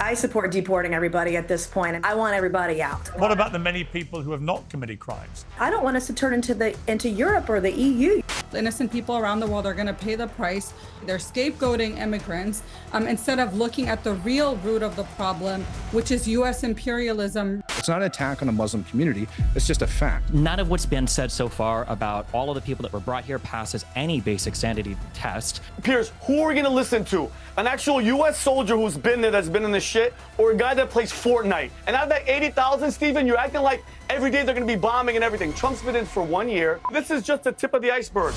I support deporting everybody at this point. I want everybody out. What about the many people who have not committed crimes? I don't want us to turn into Europe or the EU. Innocent people around the world are going to pay the price. They're scapegoating immigrants instead of looking at the real root of the problem, which is U.S. imperialism. It's not an attack on the Muslim community. It's just a fact. None of what's been said so far about all of the people that were brought here passes any basic sanity test. Piers, who are we going to listen to? An actual U.S. soldier who's been there, that's been in the shit, or a guy that plays Fortnite? And out of that 80,000, Stephen, you're acting like every day they're going to be bombing and everything. Trump's been in for 1 year. This is just the tip of the iceberg.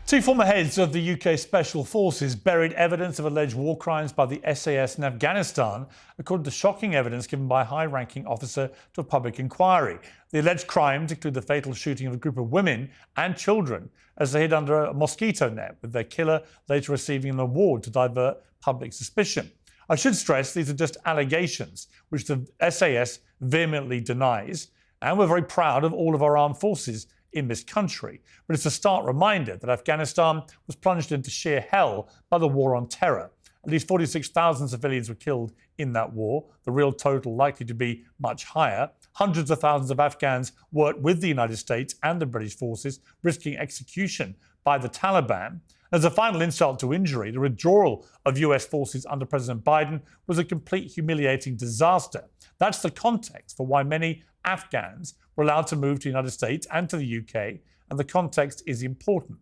Two former heads of the UK Special Forces buried evidence of alleged war crimes by the SAS in Afghanistan, according to shocking evidence given by a high-ranking officer to a public inquiry. The alleged crimes include the fatal shooting of a group of women and children as they hid under a mosquito net, with their killer later receiving an award to divert public suspicion. I should stress these are just allegations, which the SAS vehemently denies, and we're very proud of all of our armed forces in this country. But it's a stark reminder that Afghanistan was plunged into sheer hell by the war on terror. At least 46,000 civilians were killed in that war, the real total likely to be much higher. Hundreds of thousands of Afghans worked with the United States and the British forces, risking execution by the Taliban. As a final insult to injury, the withdrawal of US forces under President Biden was a complete humiliating disaster. That's the context for why many Afghans were allowed to move to the United States and to the UK, and the context is important.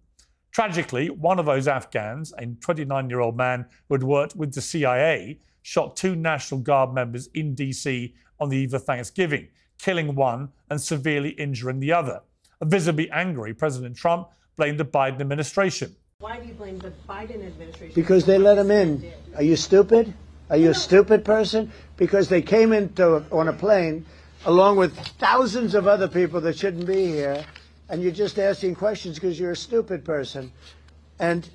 Tragically, one of those Afghans, a 29-year-old man who had worked with the CIA, shot two National Guard members in DC on the eve of Thanksgiving, killing one and severely injuring the other. Visibly angry, President Trump blamed the Biden administration. Why do you blame the Biden administration? Because they let him in. Are you stupid? Are you a stupid person? Because they came on a plane along with thousands of other people that shouldn't be here, and you're just asking questions because you're a stupid person. And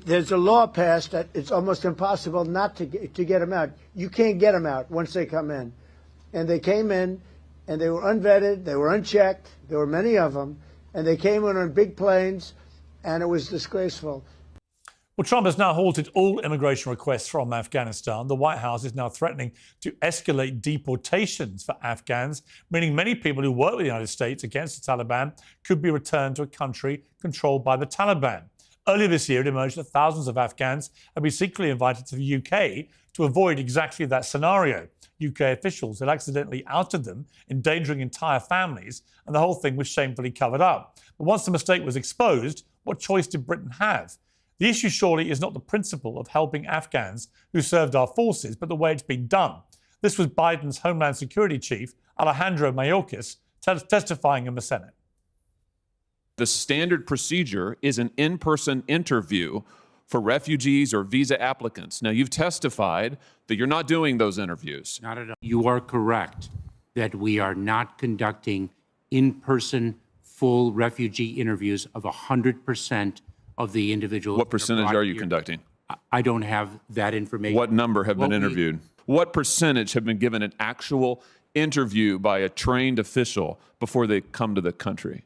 there's a law passed that it's almost impossible not to get them out. You can't get them out once they come in. And they came in, and they were unvetted, they were unchecked, there were many of them, and they came in on big planes, and it was disgraceful. Well, Trump has now halted all immigration requests from Afghanistan. The White House is now threatening to escalate deportations for Afghans, meaning many people who work with the United States against the Taliban could be returned to a country controlled by the Taliban. Earlier this year, it emerged that thousands of Afghans had been secretly invited to the UK to avoid exactly that scenario. UK officials had accidentally outed them, endangering entire families, and the whole thing was shamefully covered up. But once the mistake was exposed, what choice did Britain have? The issue surely is not the principle of helping Afghans who served our forces, but the way it's been done. This was Biden's Homeland Security Chief, Alejandro Mayorkas, testifying in the Senate. The standard procedure is an in-person interview for refugees or visa applicants. Now, you've testified that you're not doing those interviews. Not at all. You are correct that we are not conducting in-person full refugee interviews of 100% of the individuals. What percentage are you conducting? I don't have that information. What number have been interviewed? What percentage have been given an actual interview by a trained official before they come to the country?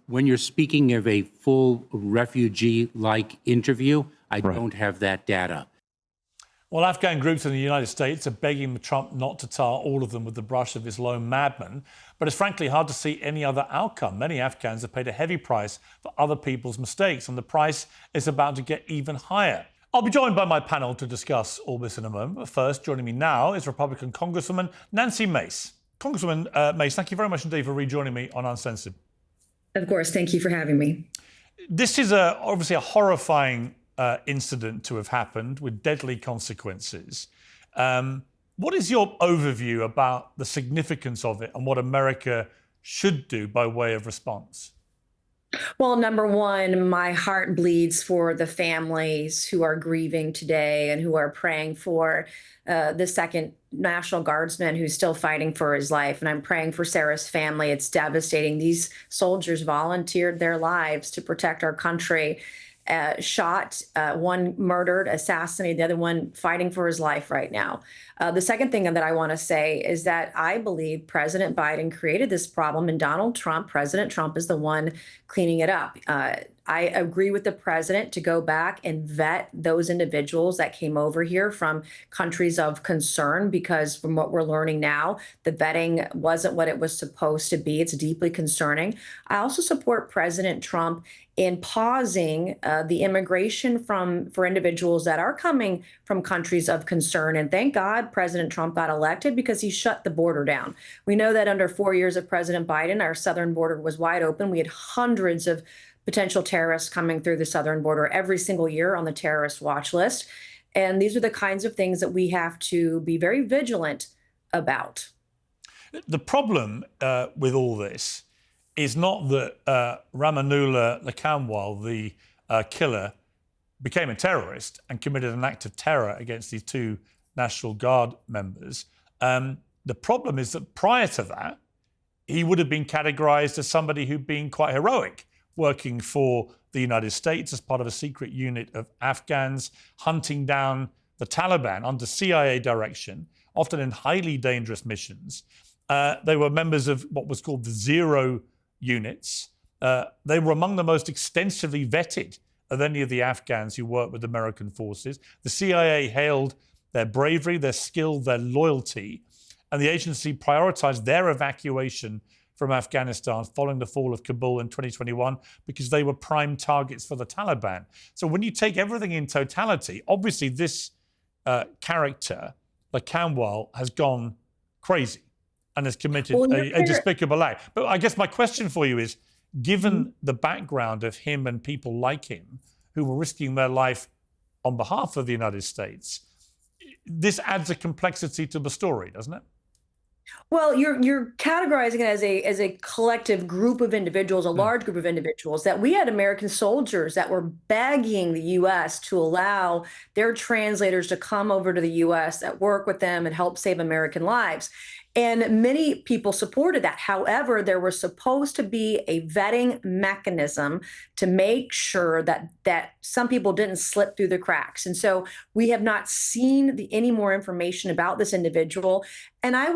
When you're speaking of a full refugee-like interview, I don't have that data. Well, Afghan groups in the United States are begging Trump not to tar all of them with the brush of his lone madman, but it's frankly hard to see any other outcome. Many Afghans have paid a heavy price for other people's mistakes, and the price is about to get even higher. I'll be joined by my panel to discuss all this in a moment. But first, joining me now is Republican Congresswoman Nancy Mace. Congresswoman Mace, thank you very much indeed for rejoining me on Uncensored. Of course, thank you for having me. This is obviously a horrifying incident to have happened with deadly consequences. What is your overview about the significance of it and what America should do by way of response? Well, number one, my heart bleeds for the families who are grieving today and who are praying for the second National Guardsman who's still fighting for his life. And I'm praying for Sarah's family. It's devastating. These soldiers volunteered their lives to protect our country. Shot, one murdered, assassinated, the other one fighting for his life right now. The second thing that I want to say is that I believe President Biden created this problem, and President Trump is the one cleaning it up. I agree with the president to go back and vet those individuals that came over here from countries of concern, because from what we're learning now, the vetting wasn't what it was supposed to be. It's deeply concerning. I also support President Trump in pausing the immigration for individuals that are coming from countries of concern. And thank God President Trump got elected, because he shut the border down. We know that under 4 years of President Biden, our southern border was wide open. We had hundreds of potential terrorists coming through the southern border every single year on the terrorist watch list. And these are the kinds of things that we have to be very vigilant about. The problem with all this is not that Ramanullah Lakanwal, the killer, became a terrorist and committed an act of terror against these two National Guard members. The problem is that prior to that, he would have been categorized as somebody who'd been quite heroic, working for the United States as part of a secret unit of Afghans, hunting down the Taliban under CIA direction, often in highly dangerous missions. They were members of what was called the Zero units. They were among the most extensively vetted of any of the Afghans who worked with American forces. The CIA hailed their bravery, their skill, their loyalty, and the agency prioritized their evacuation from Afghanistan following the fall of Kabul in 2021 because they were prime targets for the Taliban. So when you take everything in totality, obviously this character, Lakanwal, has gone crazy and has committed a despicable act. But I guess my question for you is, given the background of him and people like him who were risking their life on behalf of the United States, this adds a complexity to the story, doesn't it? Well, you're categorizing it as a collective group of individuals, a large group of individuals, that we had American soldiers that were begging the U.S. to allow their translators to come over to the U.S. that work with them and help save American lives. And many people supported that. However, there was supposed to be a vetting mechanism to make sure that some people didn't slip through the cracks. And so we have not seen any more information about this individual. And I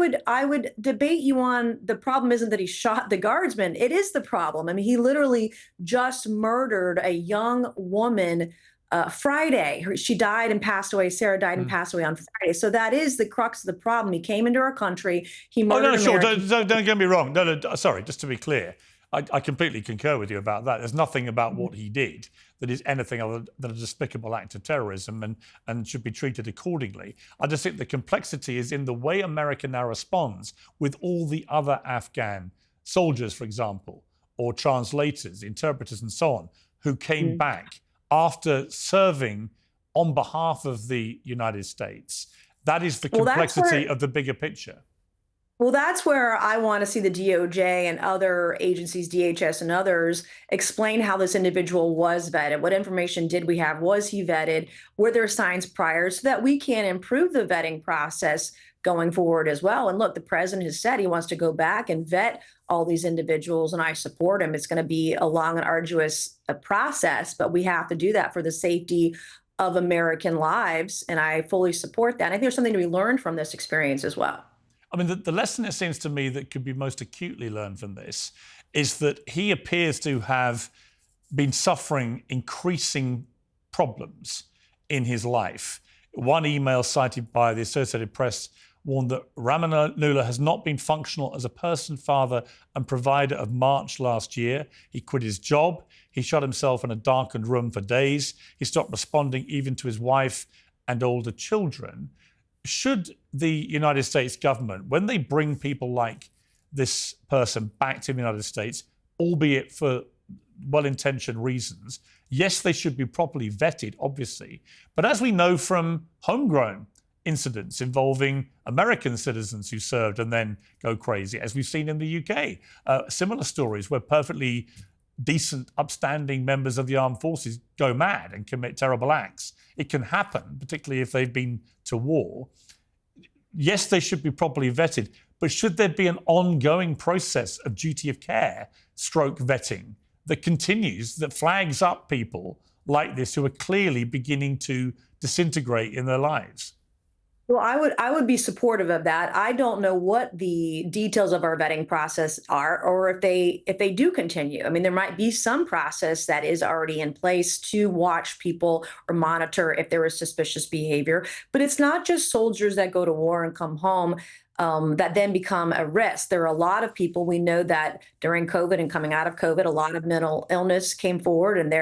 would debate you on, the problem isn't that he shot the guardsman. It is the problem. I mean, he literally just murdered a young woman Friday. She died and passed away. Sarah died and passed away on Friday. So that is the crux of the problem. He came into our country. He murdered Americans. Sure. Don't get me wrong. No, sorry, just to be clear. I completely concur with you about that. There's nothing about what he did that is anything other than a despicable act of terrorism and should be treated accordingly. I just think the complexity is in the way America now responds with all the other Afghan soldiers, for example, or translators, interpreters and so on, who came back after serving on behalf of the United States. That is the complexity of the bigger picture. Well, that's where I want to see the DOJ and other agencies, DHS and others, explain how this individual was vetted. What information did we have? Was he vetted? Were there signs prior, so that we can improve the vetting process going forward as well? And look, the president has said he wants to go back and vet all these individuals, and I support him. It's going to be a long and arduous process, but we have to do that for the safety of American lives, and I fully support that. I think there's something to be learned from this experience as well. I mean, the lesson, it seems to me, that could be most acutely learned from this is that he appears to have been suffering increasing problems in his life. One email cited by the Associated Press warned that Ramanullah has not been functional as a person, father, and provider of March last year. He quit his job. He shut himself in a darkened room for days. He stopped responding even to his wife and older children. Should the United States government, when they bring people like this person back to the United States, albeit for well-intentioned reasons, yes, they should be properly vetted, obviously. But as we know from homegrown incidents involving American citizens who served and then go crazy, as we've seen in the UK, similar stories where perfectly decent, upstanding members of the armed forces go mad and commit terrible acts. It can happen, particularly if they've been to war. Yes, they should be properly vetted, but should there be an ongoing process of duty of care, stroke vetting, that continues, that flags up people like this who are clearly beginning to disintegrate in their lives? Well, I would be supportive of that. I don't know what the details of our vetting process are, or if they do continue. I mean, there might be some process that is already in place to watch people or monitor if there is suspicious behavior. But it's not just soldiers that go to war and come home that then become a risk. There are a lot of people, we know that during COVID and coming out of COVID, a lot of mental illness came forward, and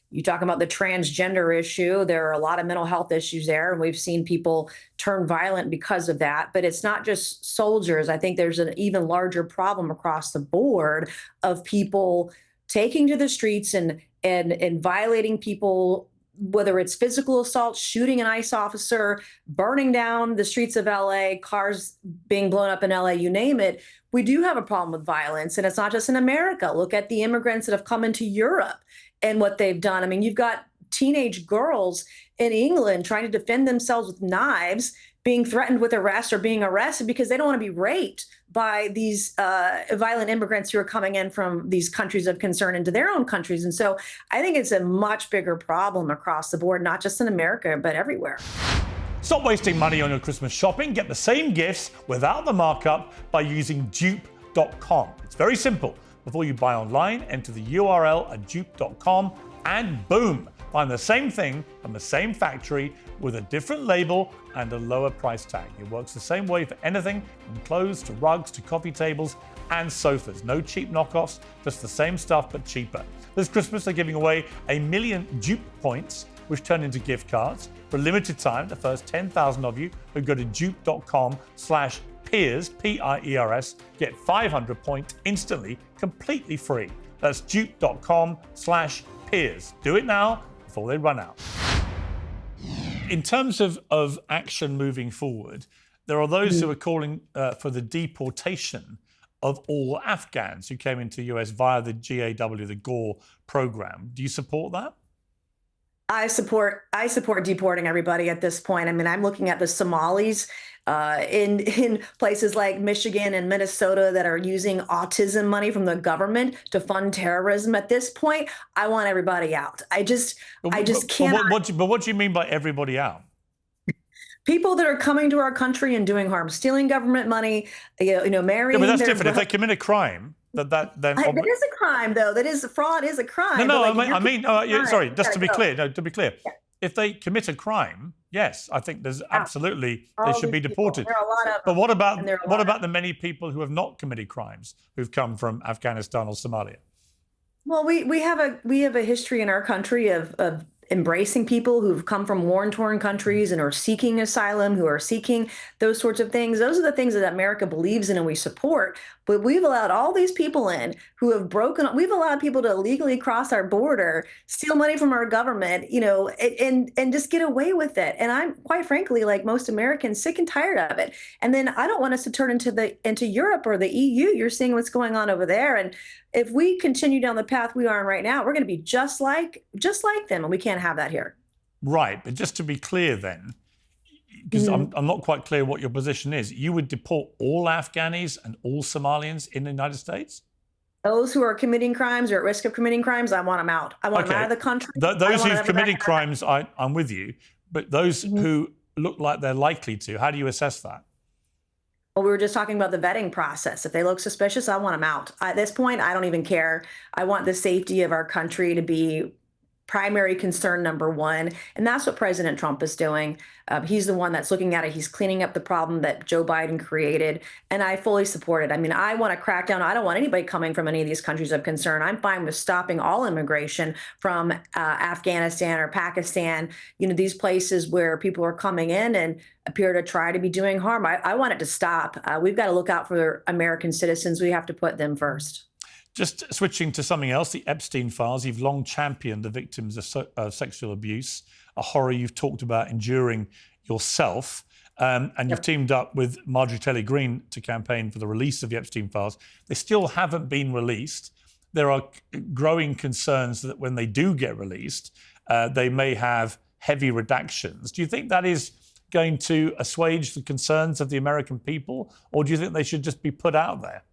you talk about the transgender issue, there are a lot of mental health issues there, and we've seen people turn violent because of that. But it's not just soldiers. I think there's an even larger problem across the board of people taking to the streets and violating people, whether it's physical assault, shooting an ICE officer, burning down the streets of LA, cars being blown up in LA, you name it. We do have a problem with violence, and it's not just in America. Look at the immigrants that have come into Europe and what they've done. I mean, you've got teenage girls in England trying to defend themselves with knives, being threatened with arrest or being arrested because they don't want to be raped by these violent immigrants who are coming in from these countries of concern into their own countries. And so I think it's a much bigger problem across the board, not just in America, but everywhere. Stop wasting money on your Christmas shopping. Get the same gifts without the markup by using Dupe.com. It's very simple. Before you buy online, enter the URL at Dupe.com and boom, find the same thing from the same factory with a different label and a lower price tag. It works the same way for anything from clothes to rugs to coffee tables and sofas. No cheap knockoffs, just the same stuff but cheaper. This Christmas they're giving away 1 million Dupe points, which turn into gift cards. For a limited time, the first 10,000 of you who go to Dupe.com/Piers, Piers, get 500 points instantly, completely free. That's Dupe.com/Piers. Do it now before they run out. In terms of action moving forward, there are those who are calling for the deportation of all Afghans who came into the US via the GAW, the Gore program. Do you support that? I support deporting everybody at this point. I mean, I'm looking at the Somalis in places like Michigan and Minnesota that are using autism money from the government to fund terrorism. At this point, I want everybody out. I just can't. But what do you mean by everybody out? People that are coming to our country and doing harm, stealing government money, marrying. Yeah, but that's different. If they commit a crime, then that is a crime, though. Fraud is a crime. Sorry, just to be clear. No, to be clear, if they commit a crime, yes, I think there's absolutely they should be deported. There are a lot of but what about the many people who have not committed crimes who've come from Afghanistan or Somalia? Well, we have a history in our country of embracing people who've come from war-torn countries and are seeking asylum, who are seeking those sorts of things. Those are the things that America believes in and we support. But we've allowed all these people in who have we've allowed people to illegally cross our border, steal money from our government, and just get away with it. And I'm quite frankly, like most Americans, sick and tired of it. And then I don't want us to turn into Europe or the EU. You're seeing what's going on over there. And if we continue down the path we are in right now, we're going to be just like them, and we can't have that here. Right, but just to be clear then, because I'm not quite clear what your position is, you would deport all Afghanis and all Somalians in the United States? Those who are committing crimes or at risk of committing crimes, I want them out. I want them out of the country. Those who've committed crimes, I'm with you, but those who look like they're likely to, how do you assess that? Well, we were just talking about the vetting process. If they look suspicious, I want them out. At this point, I don't even care. I want the safety of our country to be primary concern number one. And that's what President Trump is doing. He's the one that's looking at it. He's cleaning up the problem that Joe Biden created. And I fully support it. I mean, I want to crack down. I don't want anybody coming from any of these countries of concern. I'm fine with stopping all immigration from Afghanistan or Pakistan, these places where people are coming in and appear to try to be doing harm. I want it to stop. We've got to look out for American citizens. We have to put them first. Just switching to something else, the Epstein files. You've long championed the victims of sexual abuse, a horror you've talked about enduring yourself. And you've teamed up with Marjorie Taylor Greene to campaign for the release of the Epstein files. They still haven't been released. There are growing concerns that when they do get released, they may have heavy redactions. Do you think that is going to assuage the concerns of the American people, or do you think they should just be put out there?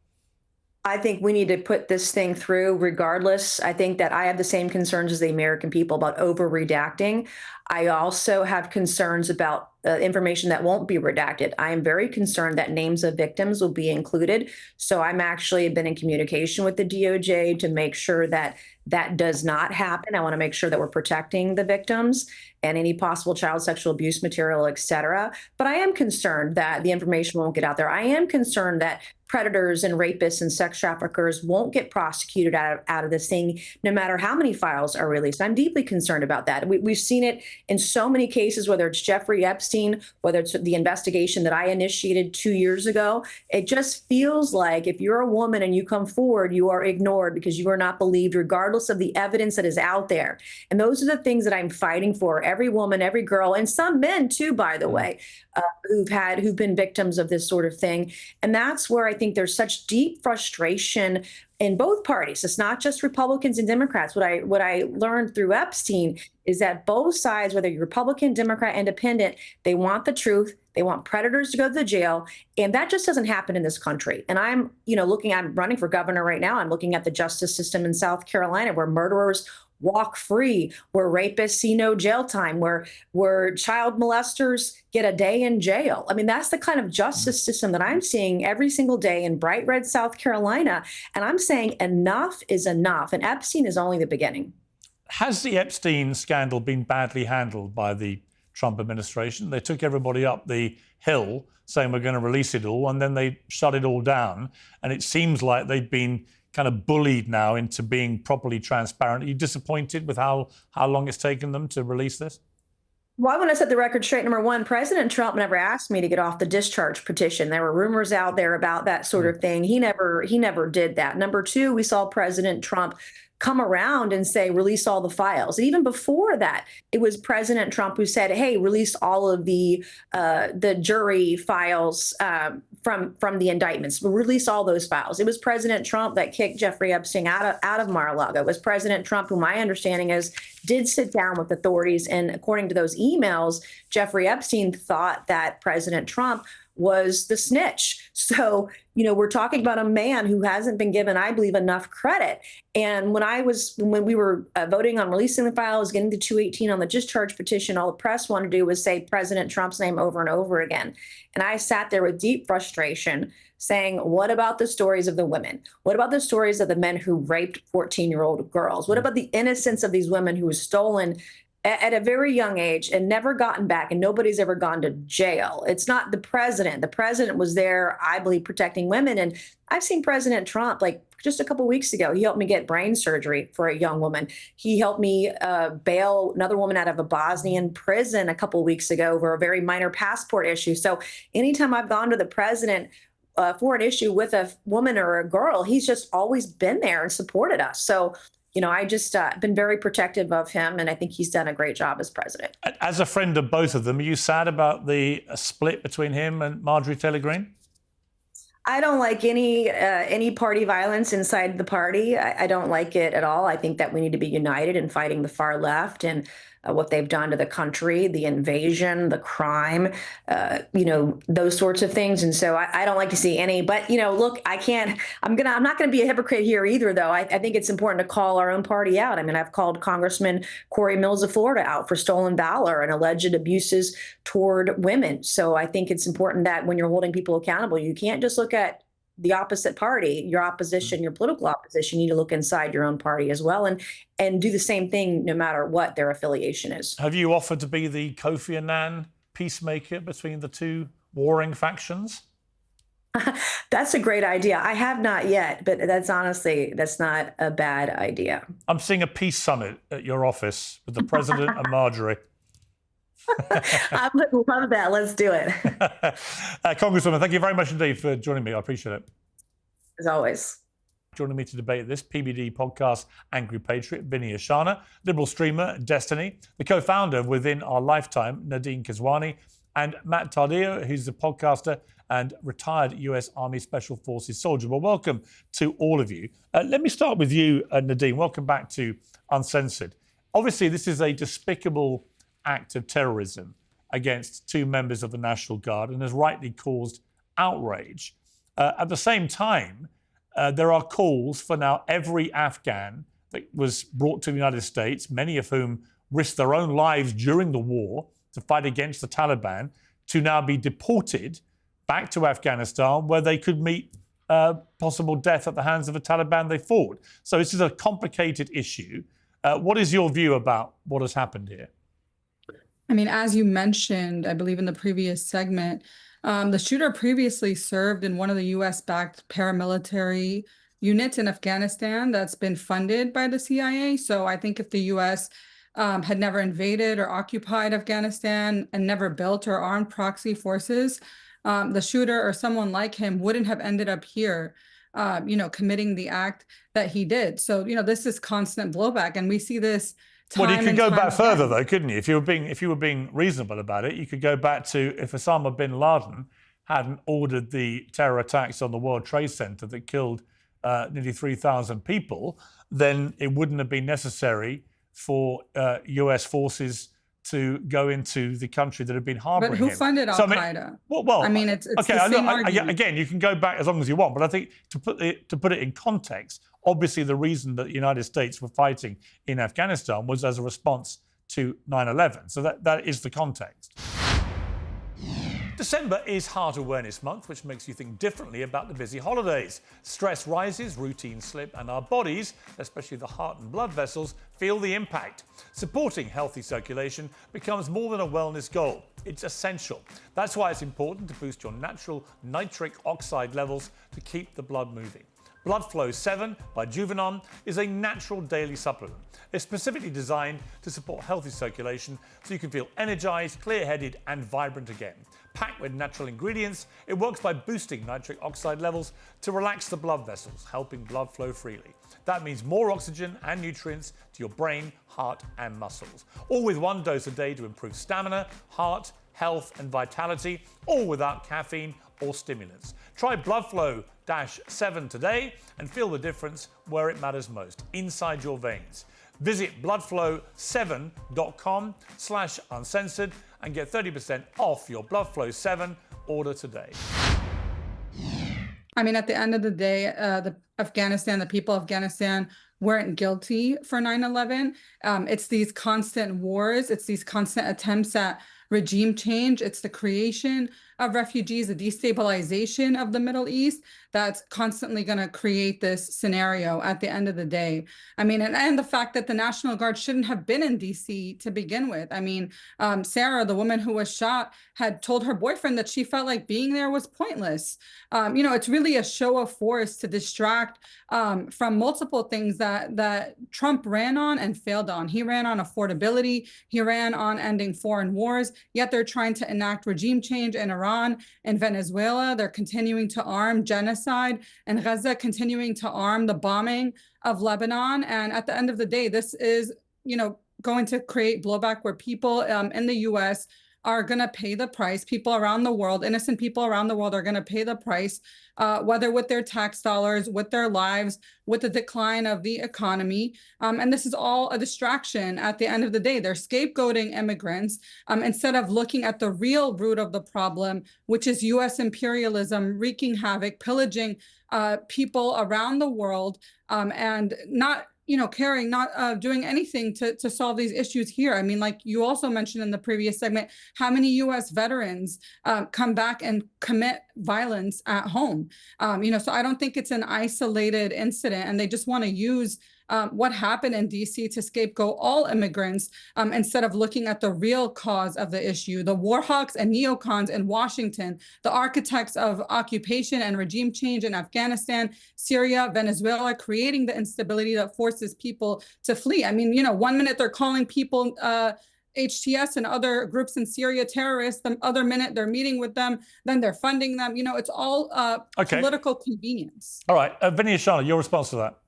I think we need to put this thing through regardless. I think that I have the same concerns as the American people about over redacting. I also have concerns about information that won't be redacted. I am very concerned that names of victims will be included. So I'm actually been in communication with the DOJ to make sure that that does not happen. I want to make sure that we're protecting the victims and any possible child sexual abuse material, et cetera. But I am concerned that the information won't get out there. I am concerned that predators and rapists and sex traffickers won't get prosecuted out of this thing, no matter how many files are released. I'm deeply concerned about that. We've seen it in so many cases, whether it's Jeffrey Epstein, whether it's the investigation that I initiated 2 years ago. It just feels like if you're a woman and you come forward, you are ignored because you are not believed, regardless of the evidence that is out there. And those are the things that I'm fighting for. Every woman, every girl, and some men too, by the way, who've been victims of this sort of thing. And that's where I think there's such deep frustration in both parties. It's not just Republicans and Democrats. What I learned through Epstein is that both sides, whether you're Republican, Democrat, Independent, they want the truth. They want predators to go to the jail. And that just doesn't happen in this country. And I'm running for governor right now. I'm looking at the justice system in South Carolina, where murderers walk free, where rapists see no jail time, where child molesters get a day in jail. I mean, that's the kind of justice system that I'm seeing every single day in bright red South Carolina. And I'm saying enough is enough. And Epstein is only the beginning. Has the Epstein scandal been badly handled by the Trump administration? They took everybody up the hill saying we're going to release it all, and then they shut it all down. And it seems like they've been kind of bullied now into being properly transparent. Are you disappointed with how long it's taken them to release this? Well, I want to set the record straight. Number one, President Trump never asked me to get off the discharge petition. There were rumors out there about that sort of thing. He never did that. Number two, we saw President Trump come around and say, release all the files. And even before that, it was President Trump who said, hey, release all of the jury files from the indictments. Release all those files. It was President Trump that kicked Jeffrey Epstein out of Mar-a-Lago. It was President Trump, who my understanding is did sit down with authorities. And according to those emails, Jeffrey Epstein thought that President Trump was the snitch. So, we're talking about a man who hasn't been given, I believe, enough credit. And when we were voting on releasing the files, getting to 218 on the discharge petition, all the press wanted to do was say President Trump's name over and over again. And I sat there with deep frustration saying, what about the stories of the women? What about the stories of the men who raped 14-year-old girls? What about the innocence of these women who were stolen at a very young age and never gotten back, and nobody's ever gone to jail? It's not the president. The president was there, I believe, protecting women. And I've seen President Trump, like just a couple of weeks ago, he helped me get brain surgery for a young woman. He helped me bail another woman out of a Bosnian prison a couple of weeks ago over a very minor passport issue. So anytime I've gone to the president for an issue with a woman or a girl, he's just always been there and supported us. So I just been very protective of him, and I think he's done a great job as president. As a friend of both of them, are you sad about the split between him and Marjorie Taylor Greene? I don't like any party violence inside the party. I don't like it at all. I think that we need to be united in fighting the far left and what they've done to the country, the invasion, the crime, those sorts of things. And so I don't like to see any, but look, I'm not going to be a hypocrite here either, though. I think it's important to call our own party out. I mean, I've called Congressman Corey Mills of Florida out for stolen valor and alleged abuses toward women. So I think it's important that when you're holding people accountable, you can't just look at the opposite party, your opposition, your political opposition. You need to look inside your own party as well and do the same thing no matter what their affiliation is. Have you offered to be the Kofi Annan peacemaker between the two warring factions? That's a great idea. I have not yet, but that's not a bad idea. I'm seeing a peace summit at your office with the president and Marjorie. I would love that. Let's do it. Congresswoman, thank you very much indeed for joining me. I appreciate it. As always. Joining me to debate this PBD podcast, Angry Patriot, Vinny Oshana, Liberal streamer, Destiny, the co-founder of Within Our Lifetime, Nerdeen Kiswani, and Matt Tardio, who's the podcaster and retired US Army Special Forces soldier. Well, welcome to all of you. Let me start with you, Nerdeen. Welcome back to Uncensored. Obviously, this is a despicable act of terrorism against two members of the National Guard and has rightly caused outrage. At the same time, there are calls for now every Afghan that was brought to the United States, many of whom risked their own lives during the war to fight against the Taliban to now be deported back to Afghanistan, where they could meet possible death at the hands of the Taliban they fought. So this is a complicated issue. What is your view about what has happened here? I mean, as you mentioned, I believe in the previous segment, the shooter previously served in one of the US-backed paramilitary units in Afghanistan that's been funded by the CIA. So I think if the US had never invaded or occupied Afghanistan and never built or armed proxy forces, the shooter or someone like him wouldn't have ended up here, committing the act that he did. So, this is constant blowback, and we see this time. Well, you could go back further, though, couldn't you? If you were being reasonable about it, you could go back to if Osama bin Laden hadn't ordered the terror attacks on the World Trade Center that killed nearly 3,000 people, then it wouldn't have been necessary for US forces to go into the country that had been harboring him. But who funded Al-Qaeda? It's okay, the same argument. again, you can go back as long as you want, but I think to put it in context, obviously the reason that the United States were fighting in Afghanistan was as a response to 9/11. So that is the context. December is Heart Awareness Month, which makes you think differently about the busy holidays. Stress rises, routines slip, and our bodies, especially the heart and blood vessels, feel the impact. Supporting healthy circulation becomes more than a wellness goal. It's essential. That's why it's important to boost your natural nitric oxide levels to keep the blood moving. Blood Flow 7 by Juvenon is a natural daily supplement. It's specifically designed to support healthy circulation so you can feel energized, clear-headed, and vibrant again. Packed with natural ingredients, it works by boosting nitric oxide levels to relax the blood vessels, helping blood flow freely. That means more oxygen and nutrients to your brain, heart, and muscles. All with one dose a day to improve stamina, heart, health, and vitality, all without caffeine or stimulants. Try Blood Flow 7 today and feel the difference where it matters most, inside your veins. Visit bloodflow7.com/uncensored and get 30% off your Blood Flow 7 order today. I mean, at the end of the day, the people of Afghanistan weren't guilty for 9/11. It's these constant wars. It's these constant attempts at regime change. It's the creation of refugees, the destabilization of the Middle East that's constantly going to create this scenario at the end of the day. I mean, and the fact that the National Guard shouldn't have been in DC to begin with. I mean, Sarah, the woman who was shot, had told her boyfriend that she felt like being there was pointless. It's really a show of force to distract from multiple things that Trump ran on and failed on. He ran on affordability. He ran on ending foreign wars, yet they're trying to enact regime change in Iran and Venezuela. They're continuing to arm genocide, and Gaza continuing to arm the bombing of Lebanon. And at the end of the day, this is, going to create blowback where people in the US are going to pay the price. People around the world, innocent people around the world, are going to pay the price, whether with their tax dollars, with their lives, with the decline of the economy. And this is all a distraction at the end of the day. They're scapegoating immigrants instead of looking at the real root of the problem, which is US imperialism wreaking havoc, pillaging people around the world, and not caring, not doing anything to solve these issues here. I mean, like you also mentioned in the previous segment, how many US veterans come back and commit violence at home? So I don't think it's an isolated incident, and they just want to use what happened in DC to scapegoat all immigrants instead of looking at the real cause of the issue. The war hawks and neocons in Washington, the architects of occupation and regime change in Afghanistan, Syria, Venezuela, creating the instability that forces people to flee. I mean, 1 minute they're calling people HTS and other groups in Syria terrorists. The other minute they're meeting with them, then they're funding them. It's all political convenience. All right, Vinny Oshana, your response to that?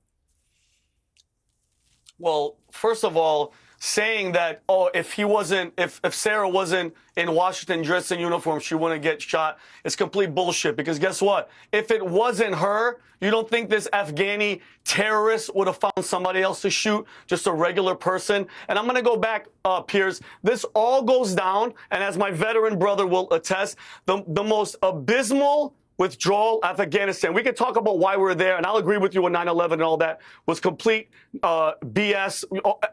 Well, first of all, saying that, if Sarah wasn't in Washington dressed in uniform, she wouldn't get shot, is complete bullshit. Because guess what? If it wasn't her, you don't think this Afghani terrorist would have found somebody else to shoot, just a regular person? And I'm going to go back, Piers. This all goes down, and as my veteran brother will attest, the most abysmal withdrawal of Afghanistan. We can talk about why we're there, and I'll agree with you on 9/11 and all that was complete BS.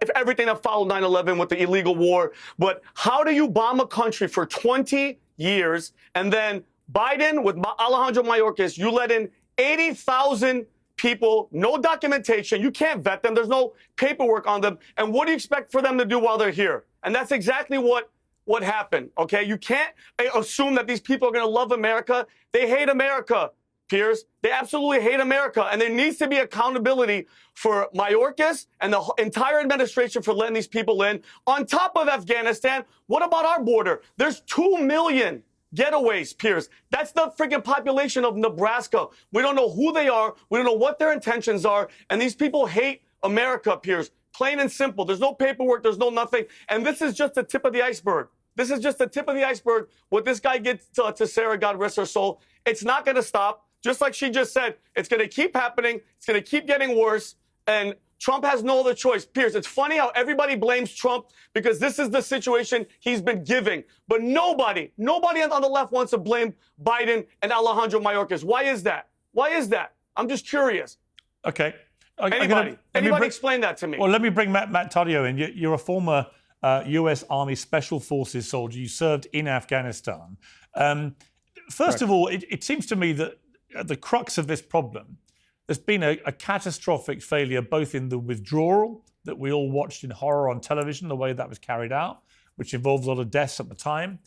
If everything that followed 9/11 with the illegal war. But how do you bomb a country for 20 years and then Biden with Alejandro Mayorkas, you let in 80,000 people, no documentation. You can't vet them. There's no paperwork on them. And what do you expect for them to do while they're here? And that's exactly what happened, okay? You can't assume that these people are going to love America. They hate America, Piers. They absolutely hate America. And there needs to be accountability for Mayorkas and the entire administration for letting these people in. On top of Afghanistan, what about our border? There's 2 million getaways, Piers. That's the freaking population of Nebraska. We don't know who they are. We don't know what their intentions are. And these people hate America, Piers. Plain and simple. There's no paperwork. There's no nothing. And this is just the tip of the iceberg. This is just the tip of the iceberg. What this guy gets to Sarah, God rest her soul. It's not going to stop. Just like she just said, it's going to keep happening. It's going to keep getting worse. And Trump has no other choice. Piers, it's funny how everybody blames Trump because this is the situation he's been giving. But nobody on the left wants to blame Biden and Alejandro Mayorkas. Why is that? Why is that? I'm just curious. Okay. Anybody explain that to me? Well, let me bring Matt Tardio in. You're a former U.S. Army Special Forces soldier. You served in Afghanistan. First of all, it seems to me that at the crux of this problem, there's been a catastrophic failure both in the withdrawal that we all watched in horror on television, the way that was carried out, which involved a lot of deaths at the time.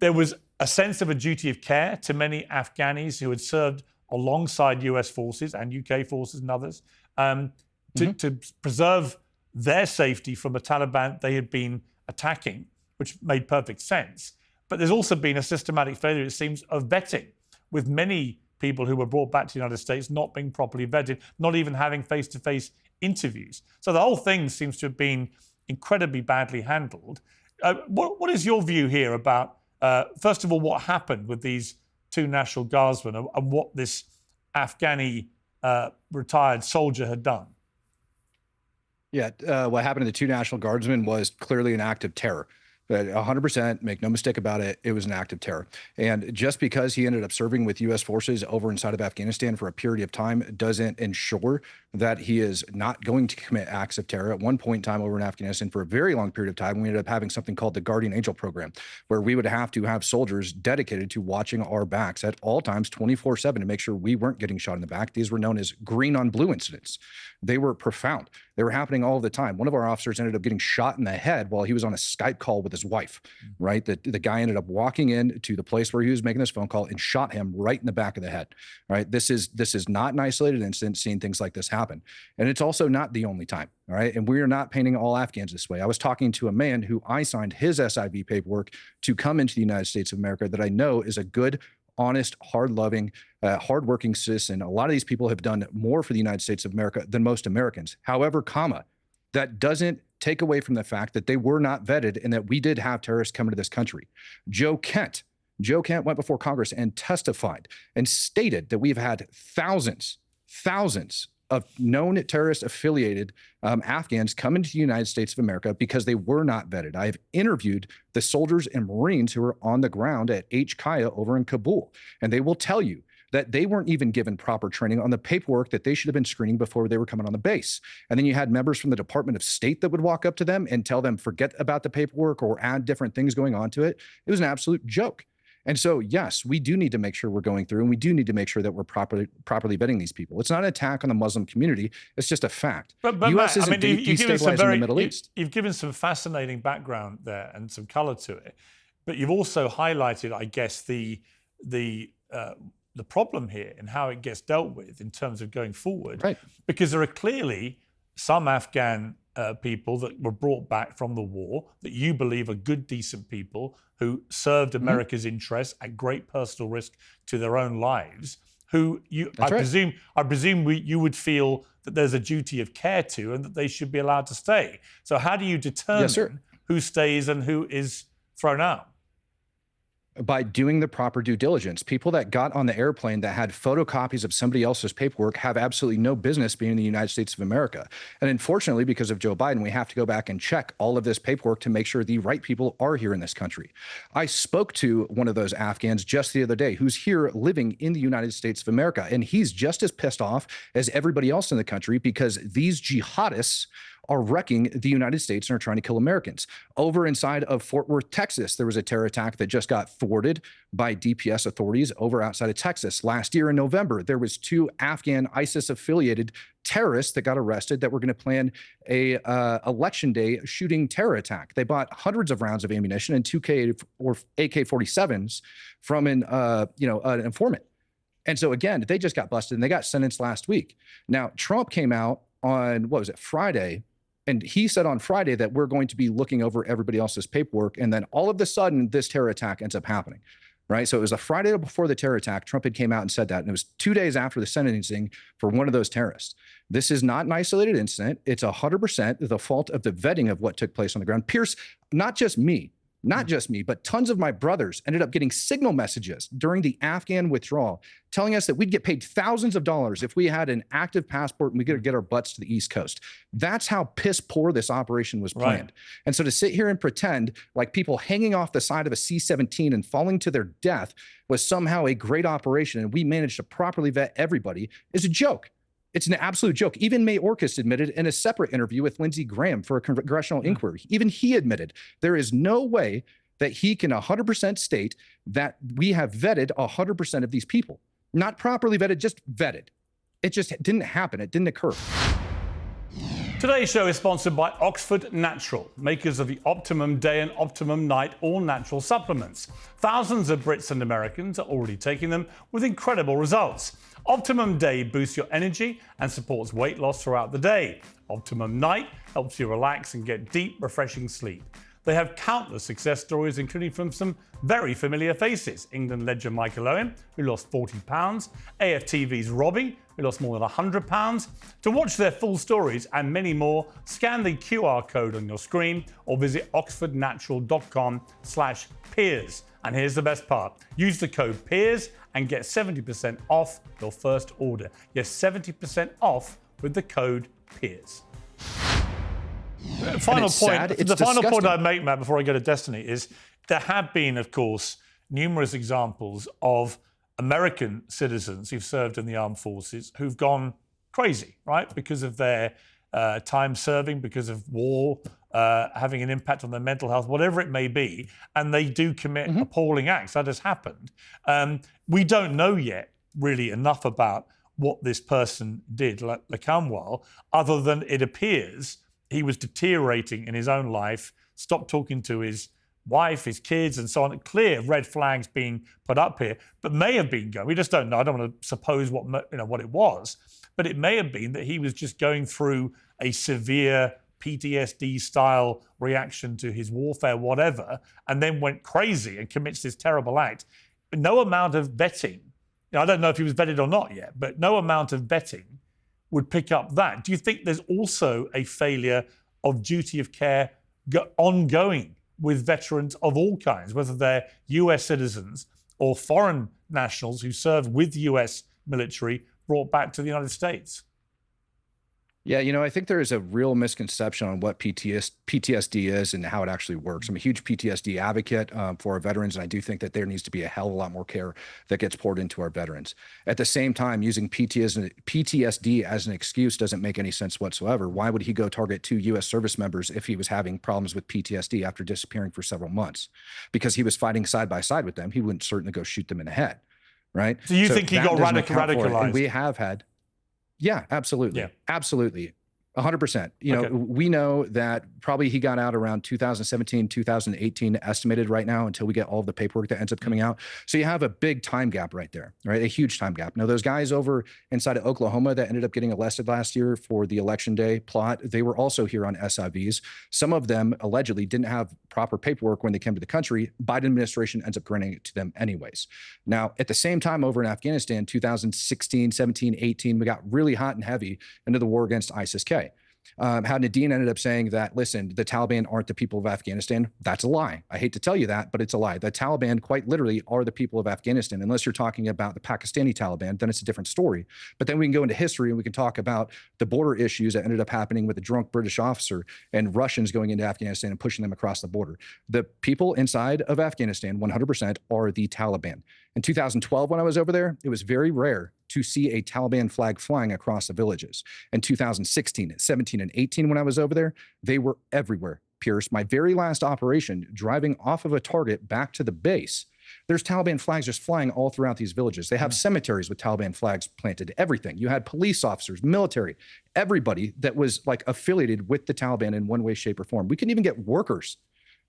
There was a sense of a duty of care to many Afghanis who had served alongside US forces and UK forces and others to preserve their safety from the Taliban they had been attacking, which made perfect sense. But there's also been a systematic failure, it seems, of vetting, with many people who were brought back to the United States not being properly vetted, not even having face-to-face interviews. So the whole thing seems to have been incredibly badly handled. What is your view here about, first of all, what happened with these 2 National Guardsmen and what this Afghani retired soldier had done? Yeah, what happened to the 2 National Guardsmen was clearly an act of terror. 100%, make no mistake about it, it was an act of terror. And just because he ended up serving with U.S. forces over inside of Afghanistan for a period of time doesn't ensure that he is not going to commit acts of terror. At one point in time over in Afghanistan, for a very long period of time, we ended up having something called the Guardian Angel program, where we would have to have soldiers dedicated to watching our backs at all times, 24/7, to make sure we weren't getting shot in the back. These were known as green on blue incidents. They were profound. They were happening all the time. One of our officers ended up getting shot in the head while he was on a Skype call with his wife, right? The guy ended up walking in to the place where he was making this phone call and shot him right in the back of the head, right? This is not an isolated incident, seeing things like this happen. And it's also not the only time, all right? And we are not painting all Afghans this way. I was talking to a man who I signed his SIV paperwork to come into the United States of America that I know is a good, honest, hard-loving, hard-working citizen. A lot of these people have done more for the United States of America than most Americans. However, that doesn't take away from the fact that they were not vetted and that we did have terrorists come into this country. Joe Kent went before Congress and testified and stated that we've had thousands of known terrorist-affiliated Afghans come into the United States of America because they were not vetted. I have interviewed the soldiers and Marines who were on the ground at H-Kaya over in Kabul, and they will tell you that they weren't even given proper training on the paperwork that they should have been screening before they were coming on the base. And then you had members from the Department of State that would walk up to them and tell them, forget about the paperwork or add different things going on to it. It was an absolute joke. And so, yes, we do need to make sure we're going through, and we do need to make sure that we're properly vetting these people. It's not an attack on the Muslim community. It's just a fact. But U.S. Matt, isn't destabilizing the Middle East. You've given some fascinating background there and some color to it. But you've also highlighted, I guess, the problem here and how it gets dealt with in terms of going forward. Right. Because there are clearly some Afghan people that were brought back from the war that you believe are good, decent people who served America's interests at great personal risk to their own lives, who I presume you would feel that there's a duty of care to and that they should be allowed to stay. So how do you determine who stays and who is thrown out? by doing the proper due diligence. People that got on the airplane that had photocopies of somebody else's paperwork have absolutely no business being in the United States of America. And unfortunately, because of Joe Biden, we have to go back and check all of this paperwork to make sure the right people are here in this country. I spoke to one of those Afghans just the other day who's here living in the United States of America, and he's just as pissed off as everybody else in the country because these jihadists are wrecking the United States and are trying to kill Americans. Over inside of Fort Worth, Texas, there was a terror attack that just got thwarted by DPS authorities over outside of Texas. Last year in November, there was 2 Afghan ISIS-affiliated terrorists that got arrested that were going to plan a election day shooting terror attack. They bought hundreds of rounds of ammunition and 2K or AK-47s from an informant. And so again, they just got busted and they got sentenced last week. Now, Trump came out on, Friday, and he said on Friday that we're going to be looking over everybody else's paperwork. And then all of a sudden, this terror attack ends up happening, right? So it was a Friday before the terror attack. Trump had came out and said that. And it was 2 days after the sentencing for one of those terrorists. This is not an isolated incident. It's 100% the fault of the vetting of what took place on the ground. Piers, not just me, but tons of my brothers ended up getting signal messages during the Afghan withdrawal telling us that we'd get paid thousands of dollars if we had an active passport and we could get our butts to the East Coast. That's how piss poor this operation was planned. Right. And so to sit here and pretend like people hanging off the side of a C-17 and falling to their death was somehow a great operation and we managed to properly vet everybody is a joke. It's an absolute joke. Even Mayorkas admitted in a separate interview with Lindsey Graham for a congressional inquiry. Even he admitted there is no way that he can 100% state that we have vetted 100% of these people. Not properly vetted, just vetted. It just didn't happen. It didn't occur. Today's show is sponsored by Oxford Natural, makers of the Optimum Day and Optimum Night all-natural supplements. Thousands of Brits and Americans are already taking them with incredible results. Optimum Day boosts your energy and supports weight loss throughout the day. Optimum Night helps you relax and get deep, refreshing sleep. They have countless success stories, including from some very familiar faces. England legend Michael Owen, who lost 40 pounds, AFTV's Robbie, who lost more than 100 pounds. To watch their full stories and many more, scan the QR code on your screen or visit oxfordnatural.com/Piers. And here's the best part. Use the code Piers and get 70% off your first order. Yes, 70% off with the code Piers. The final point I'd make, Matt, before I go to Destiny, is there have been, of course, numerous examples of American citizens who've served in the armed forces who've gone crazy, right? Because of their time serving, because of war having an impact on their mental health, whatever it may be, and they do commit appalling acts. That has happened. We don't know yet really enough about what this person did, Lakamwal, other than it appears he was deteriorating in his own life, stopped talking to his wife, his kids, and so on. Clear red flags being put up here, but may have been going. We just don't know. I don't want to suppose what it was, but it may have been that he was just going through a severe PTSD-style reaction to his warfare, whatever, and then went crazy and commits this terrible act. But no amount of vetting, I don't know if he was vetted or not yet, but no amount of vetting would pick up that. Do you think there's also a failure of duty of care ongoing with veterans of all kinds, whether they're US citizens or foreign nationals who served with the US military brought back to the United States? Yeah, I think there is a real misconception on what PTSD is and how it actually works. I'm a huge PTSD advocate for our veterans, and I do think that there needs to be a hell of a lot more care that gets poured into our veterans. At the same time, using PTSD as an excuse doesn't make any sense whatsoever. Why would he go target 2 U.S. service members if he was having problems with PTSD after disappearing for several months? Because he was fighting side by side with them, he wouldn't certainly go shoot them in the head, right? Do you think he got radicalized? And we have had... Yeah, absolutely. Yeah. Absolutely. 100%. Okay. We know that probably he got out around 2017, 2018 estimated right now until we get all of the paperwork that ends up coming out. So you have a big time gap right there, right? A huge time gap. Now, those guys over inside of Oklahoma that ended up getting arrested last year for the election day plot, they were also here on SIVs. Some of them allegedly didn't have proper paperwork when they came to the country. Biden administration ends up granting it to them anyways. Now, at the same time over in Afghanistan, 2016, 17, 18, we got really hot and heavy into the war against ISIS-K. How Nerdeen ended up saying that, listen, the Taliban aren't the people of Afghanistan. That's a lie. I hate to tell you that, but it's a lie. The Taliban quite literally are the people of Afghanistan. Unless you're talking about the Pakistani Taliban, then it's a different story. But then we can go into history and we can talk about the border issues that ended up happening with a drunk British officer and Russians going into Afghanistan and pushing them across the border. The people inside of Afghanistan, 100%, are the Taliban. In 2012, when I was over there, it was very rare to see a Taliban flag flying across the villages. In 2016, 17, and 18, when I was over there, they were everywhere. Piers, my very last operation, driving off of a target back to the base, there's Taliban flags just flying all throughout these villages. They have cemeteries with Taliban flags planted, everything. You had police officers, military, everybody that was like affiliated with the Taliban in one way, shape, or form. We couldn't even get workers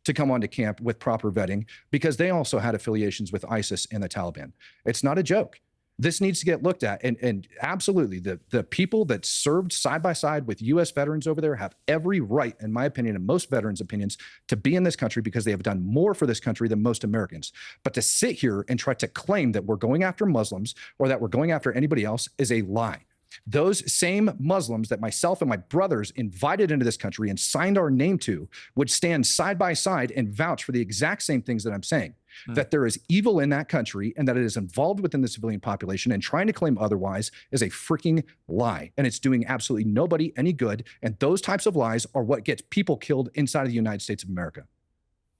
to come onto camp with proper vetting because they also had affiliations with ISIS and the Taliban. It's not a joke. This needs to get looked at. And absolutely, the people that served side by side with U.S. veterans over there have every right, in my opinion, and most veterans' opinions, to be in this country because they have done more for this country than most Americans. But to sit here and try to claim that we're going after Muslims or that we're going after anybody else is a lie. Those same Muslims that myself and my brothers invited into this country and signed our name to would stand side by side and vouch for the exact same things that I'm saying. That there is evil in that country and that it is involved within the civilian population, and trying to claim otherwise is a freaking lie. And it's doing absolutely nobody any good. And those types of lies are what gets people killed inside of the United States of America.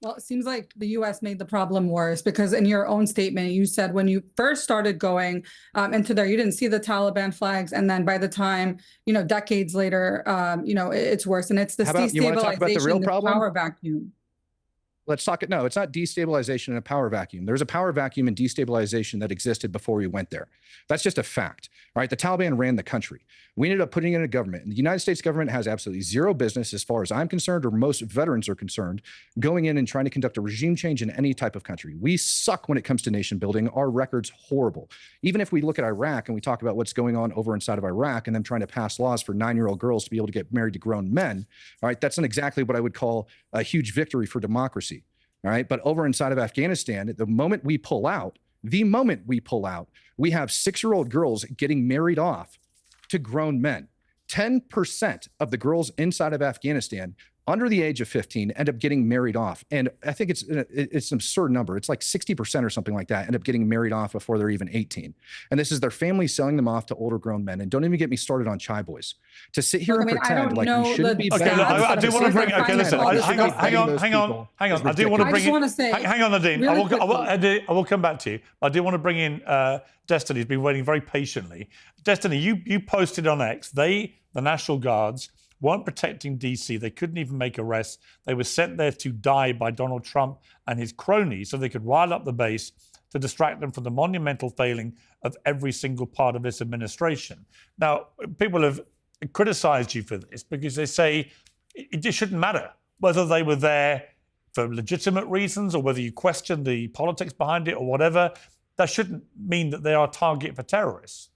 Well, it seems like the U.S. made the problem worse because in your own statement, you said when you first started going into there, you didn't see the Taliban flags. And then by the time, decades later, it's worse. And it's the destabilization, the power vacuum. Let's talk it. No, it's not destabilization in a power vacuum. There's a power vacuum and destabilization that existed before we went there. That's just a fact. All right. The Taliban ran the country. We ended up putting in a government, and the United States government has absolutely zero business, as far as I'm concerned, or most veterans are concerned, going in and trying to conduct a regime change in any type of country. We suck when it comes to nation building. Our record's horrible. Even if we look at Iraq and we talk about what's going on over inside of Iraq and them trying to pass laws for 9-year-old girls to be able to get married to grown men. All right. That's not exactly what I would call a huge victory for democracy. All right. But over inside of Afghanistan, the moment we pull out, we have 6-year-old girls getting married off to grown men. 10% of the girls inside of Afghanistan under the age of 15 end up getting married off. And I think it's an absurd number. It's like 60% or something like that end up getting married off before they're even 18. And this is their family selling them off to older grown men. And don't even get me started on chai boys. To sit here and pretend like we shouldn't be. Okay, I do want to bring. Okay, listen. Hang on. I do want to bring in. Hang on, Nerdeen. I will come back to you. I do want to bring in Destiny. Who's been waiting very patiently. Destiny, you posted on X. The National Guards weren't protecting DC. They couldn't even make arrests. They were sent there to die by Donald Trump and his cronies so they could rile up the base to distract them from the monumental failing of every single part of this administration. Now, people have criticized you for this because they say it just shouldn't matter whether they were there for legitimate reasons or whether you question the politics behind it or whatever. That shouldn't mean that they are a target for terrorists.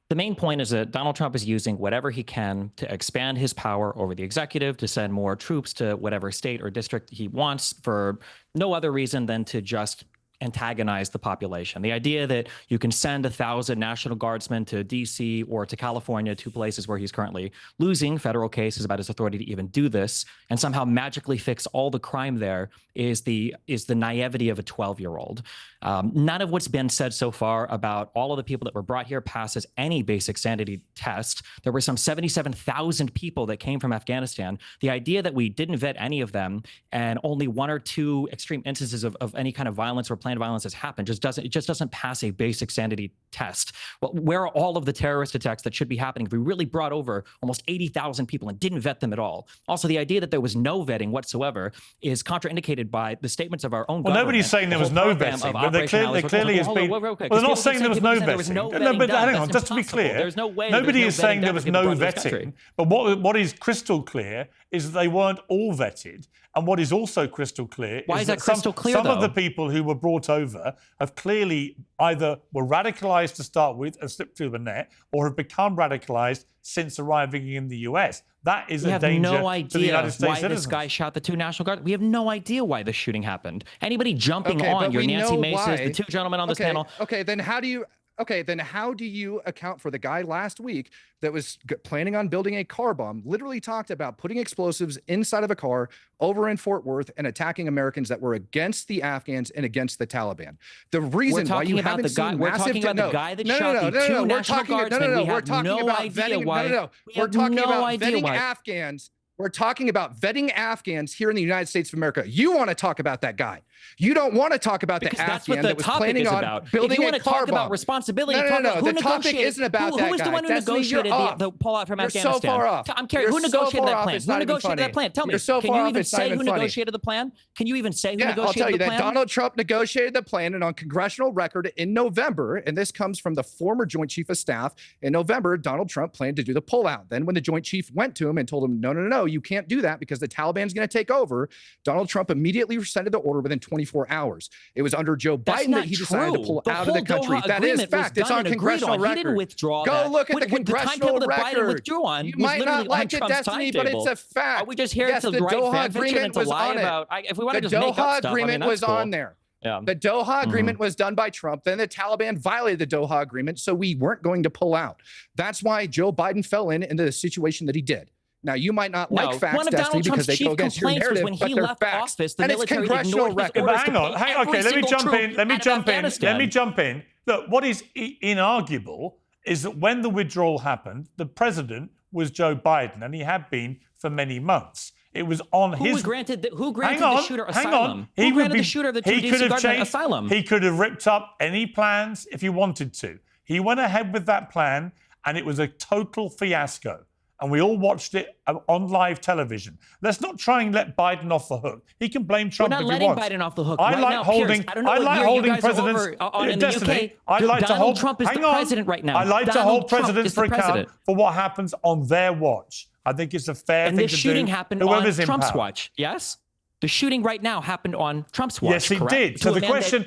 The main point is that Donald Trump is using whatever he can to expand his power over the executive, to send more troops to whatever state or district he wants for no other reason than to just antagonize the population. The idea that you can send 1,000 National Guardsmen to DC or to California, 2 places where he's currently losing federal cases about his authority to even do this, and somehow magically fix all the crime there is the naivety of a 12-year-old. None of what's been said so far about all of the people that were brought here passes any basic sanity test. There were some 77,000 people that came from Afghanistan. The idea that we didn't vet any of them and only 1 or 2 extreme instances of any kind of violence or planned violence has happened just doesn't pass a basic sanity test. Well, where are all of the terrorist attacks that should be happening if we really brought over almost 80,000 people and didn't vet them at all? Also, the idea that there was no vetting whatsoever is contraindicated by the statements of our own government. Nobody's saying there was no vetting, but there clearly has been. Well, they're not saying there was no vetting. No, but hang on, just to be clear, there's no way. Nobody is saying there was no vetting. But what is crystal clear is that they weren't all vetted. And what is also crystal clear is that some of the people who were brought over have clearly either were radicalized to start with and slipped through the net, or have become radicalized since arriving in the US. That is a danger to the United States citizens. We have no idea why this guy shot the 2 National Guard. We have no idea why this shooting happened. Anybody jumping on your Nancy Mace's, the 2 gentlemen on this panel. Okay, then how do you... Okay, then how do you account for the guy last week that was planning on building a car bomb, literally talked about putting explosives inside of a car over in Fort Worth and attacking Americans that were against the Afghans and against the Taliban? The reason why you haven't seen we're massive... talking about the guy that shot the two National Guardsmen. We have no idea why. We're talking about vetting Afghans. We're talking about vetting Afghans here in the United States of America. You want to talk about that guy. You don't want to talk about the Afghan that was planning on building a car bomb. About responsibility, no. The topic isn't about that guy. Who was the one who negotiated the pullout from Afghanistan? You're so far off. I'm curious. Who negotiated that plan? Who negotiated that plan? Tell me. Can you even say who negotiated the plan? Can you even say who negotiated the plan? I'll tell you that Donald Trump negotiated the plan, and on congressional record in November, and this comes from the former Joint Chief of Staff, in November, Donald Trump planned to do the pullout. Then when the Joint Chief went to him and told him, no, you can't do that because the Taliban's going to take over, Donald Trump immediately rescinded the order within 24 hours. It was under Joe Biden that he decided to pull out of the country. That is fact. It's on congressional record. He didn't withdraw. Go look at the congressional record. Biden withdrew on you might not like it, Destiny, but it's a fact. Are we just here to the Doha agreement was lie on about? If we want to just make up Doha stuff, agreement was on there. Yeah. The Doha agreement was done by Trump. Then the Taliban violated the Doha agreement, so we weren't going to pull out. That's why Joe Biden fell into the situation that he did. Now, you might not like facts, Destiny, because they go against your narrative, when but he they're left facts. office, the And it's military congressional ignored his record. orders Hang to on. pull every Okay, let me single jump troop in. Let me out of jump in. Afghanistan. Let me jump in. Look, what is inarguable is that when the withdrawal happened, the president was Joe Biden, and he had been for many months. It was on who his... granted the shooter asylum? Who granted the shooter of the two DC Guardsmen asylum? He could have ripped up any plans if he wanted to. He went ahead with that plan, and it was a total fiasco. And we all watched it on live television. Let's not try and let Biden off the hook. He can blame Trump if he wants. We're not letting Biden off the hook. I right like now, holding. Piers, I don't know I like holding presidents presidents. in the UK. I like to hold. Donald Trump is the president right now. I like to hold presidents for account president. for what happens on their watch. I think it's a fair thing to do. And this shooting happened on Whoever's in Trump's power. watch. Yes. The shooting right now happened on Trump's watch. Yes, it correct? did. So the question,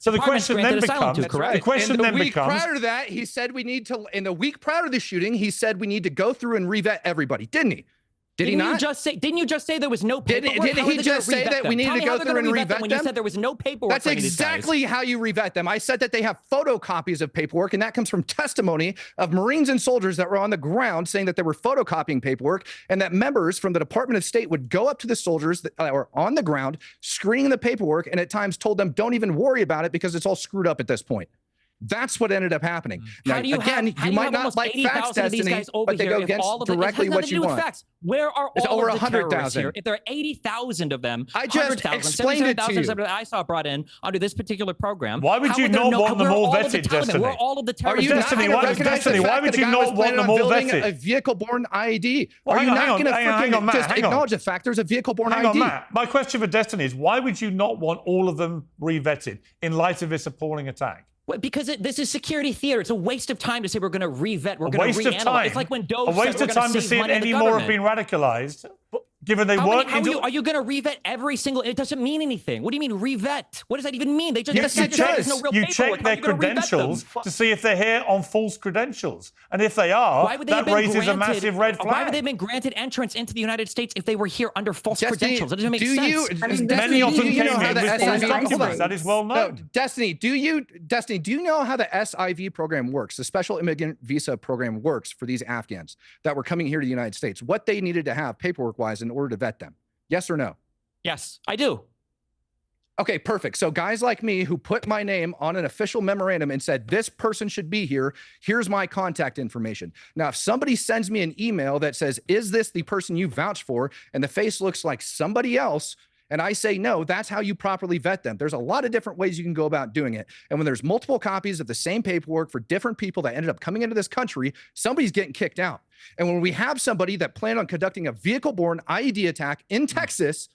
so the question then becomes, the question then becomes. Prior to that, he said we need to. In the week prior to the shooting, he said we need to go through and revet everybody, didn't he? Didn't he not? Didn't you just say there was no paperwork? Didn't he just say that we needed to go through and revet them? When you said there was no paperwork. That's exactly how you revet them. I said that they have photocopies of paperwork, and that comes from testimony of Marines and soldiers that were on the ground saying that they were photocopying paperwork, and that members from the Department of State would go up to the soldiers that were on the ground, screening the paperwork, and at times told them, don't even worry about it because it's all screwed up at this point. That's what ended up happening. Now, again, you might not like facts, Destiny, but they go against directly what you want. Where are all over of the 100,000 here? If there are 80,000 of them, I just explained it to you. That I saw brought in under this particular program. Why would you not want them all vetted, Destiny? Where all of the Are you terrorists? Destiny, why would you not want them all vetted? A vehicle-borne IED. Are you not going to just acknowledge the fact there's a vehicle-borne IED? Hang on, Matt. My question for Destiny is, why would you not want all of them re-vetted in light of this appalling attack? Because this is security theater. It's a waste of time to say we're going to re-vet. We're going to reanalyze. Time. It's like when Dove a waste said of time to see if any more have been radicalized, given they weren't. Are you going to re-vet every single? It doesn't mean anything. What do you mean re-vet? What does that even mean? They just you check their credentials to see if they're here on false credentials, and if they are, that raises a massive red flag. Why would they have been granted entrance into the United States if they were here under false credentials? That doesn't make sense. Many of them came in with false documents. That is well known. Destiny, do you know how the SIV program works? The Special Immigrant Visa program works for these Afghans that were coming here to the United States. What they needed to have paperwork-wise in order to vet them. Yes or no? Yes, I do. Okay, perfect. So guys like me who put my name on an official memorandum and said, this person should be here, here's my contact information. Now, if somebody sends me an email that says, is this the person you vouched for? And the face looks like somebody else, and I say no, that's how you properly vet them. There's a lot of different ways you can go about doing it. And when there's multiple copies of the same paperwork for different people that ended up coming into this country, somebody's getting kicked out. And when we have somebody that planned on conducting a vehicle-borne IED attack in Texas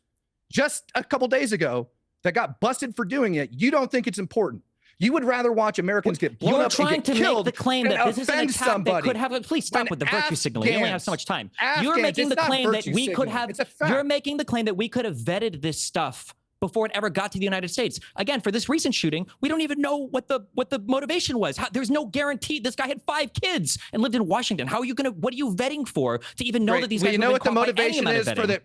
just a couple days ago that got busted for doing it, you don't think it's important. You would rather watch Americans get blown up and get killed. You're trying to make the claim that this is an attack somebody. that could have. Please stop with the virtue signaling. You only have so much time. You're making the claim that we could have. You're making the claim that we could have vetted this stuff before it ever got to the United States. Again, for this recent shooting, we don't even know what the motivation was. There's no guarantee. This guy had 5 kids and lived in Washington. How are you what are you vetting for to even know that these guys? We know what the motivation is for the.